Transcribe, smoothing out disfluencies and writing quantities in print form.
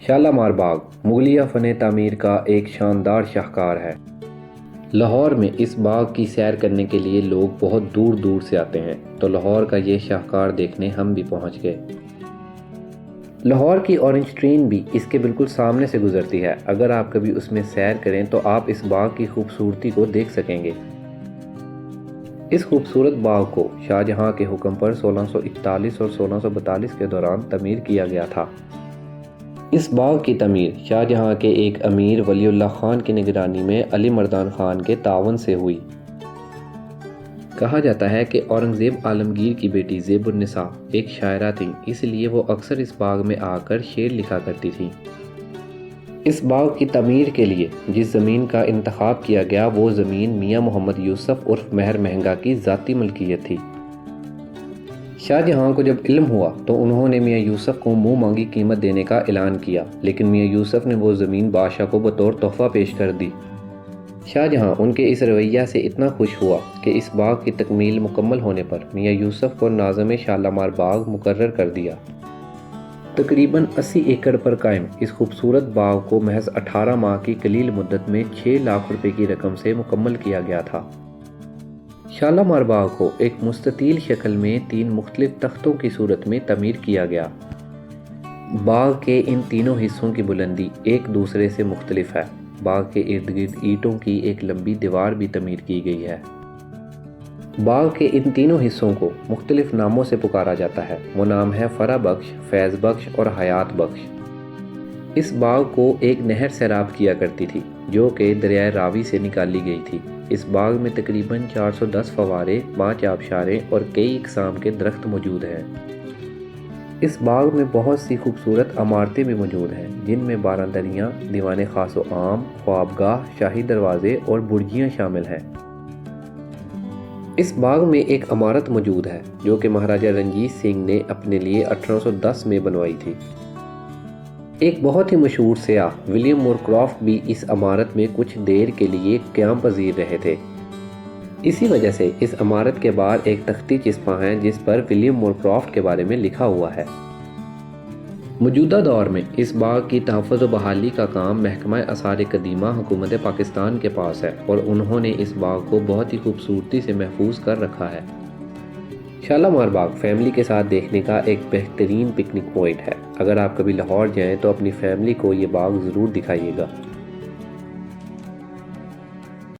شالامار باغ مغلیہ فن تعمیر کا ایک شاندار شاہکار ہے۔ لاہور میں اس باغ کی سیر کرنے کے لیے لوگ بہت دور دور سے آتے ہیں، تو لاہور کا یہ شاہکار دیکھنے ہم بھی پہنچ گئے۔ لاہور کی اورنج ٹرین بھی اس کے بالکل سامنے سے گزرتی ہے۔ اگر آپ کبھی اس میں سیر کریں تو آپ اس باغ کی خوبصورتی کو دیکھ سکیں گے۔ اس خوبصورت باغ کو شاہجہاں کے حکم پر 1641 اور 1642 کے دوران تعمیر کیا گیا تھا۔ اس باغ کی تعمیر شاہجہاں کے ایک امیر ولی اللہ خان کی نگرانی میں علی مردان خان کے تعاون سے ہوئی۔ کہا جاتا ہے کہ اورنگزیب عالمگیر کی بیٹی زیب النساء ایک شاعرہ تھیں، اس لیے وہ اکثر اس باغ میں آ کر شعر لکھا کرتی تھیں۔ اس باغ کی تعمیر کے لیے جس زمین کا انتخاب کیا گیا وہ زمین میاں محمد یوسف عرف مہر مہنگا کی ذاتی ملکیت تھی۔ شاہجہاں کو جب علم ہوا تو انہوں نے میاں یوسف کو منہ مانگی قیمت دینے کا اعلان کیا، لیکن میاں یوسف نے وہ زمین بادشاہ کو بطور تحفہ پیش کر دی۔ شاہجہاں ان کے اس رویہ سے اتنا خوش ہوا کہ اس باغ کی تکمیل مکمل ہونے پر میاں یوسف کو ناظم شالامار باغ مقرر کر دیا۔ تقریباً 80 ایکڑ پر قائم اس خوبصورت باغ کو محض 18 ماہ کی قلیل مدت میں 6 لاکھ روپے کی رقم سے مکمل کیا گیا تھا۔ شالامار باغ کو ایک مستطیل شکل میں 3 مختلف تختوں کی صورت میں تعمیر کیا گیا۔ باغ کے ان تینوں حصوں کی بلندی ایک دوسرے سے مختلف ہے۔ باغ کے ارد گرد اینٹوں کی ایک لمبی دیوار بھی تعمیر کی گئی ہے۔ باغ کے ان تینوں حصوں کو مختلف ناموں سے پکارا جاتا ہے۔ وہ نام ہے فرح بخش، فیض بخش اور حیات بخش۔ اس باغ کو ایک نہر سیراب کیا کرتی تھی جو کہ دریائے راوی سے نکالی گئی تھی۔ اس باغ میں تقریباً 410 فوارے، 5 آبشاریں اور کئی اقسام کے درخت موجود ہیں۔ اس باغ میں بہت سی خوبصورت عمارتیں بھی موجود ہیں، جن میں 12 دریاں، دیوان خاص و عام، خوابگاہ، شاہی دروازے اور برجیاں شامل ہیں۔ اس باغ میں ایک عمارت موجود ہے جو کہ مہاراجہ رنجیت سنگھ نے اپنے لیے 1810 میں بنوائی تھی۔ ایک بہت ہی مشہور سیاح ولیم مورکرافٹ بھی اس عمارت میں کچھ دیر کے لیے قیام پذیر رہے تھے۔ اسی وجہ سے اس عمارت کے باہر ایک تختی چسپاں ہے جس پر ولیم مورکرافٹ کے بارے میں لکھا ہوا ہے۔ موجودہ دور میں اس باغ کی تحفظ و بحالی کا کام محکمہ آثار قدیمہ حکومت پاکستان کے پاس ہے اور انہوں نے اس باغ کو بہت ہی خوبصورتی سے محفوظ کر رکھا ہے۔ شالامار باغ فیملی کے ساتھ دیکھنے کا ایک بہترین پکنک پوائنٹ ہے۔ اگر آپ کبھی لاہور جائیں تو اپنی فیملی کو یہ باغ ضرور دکھائیے گا۔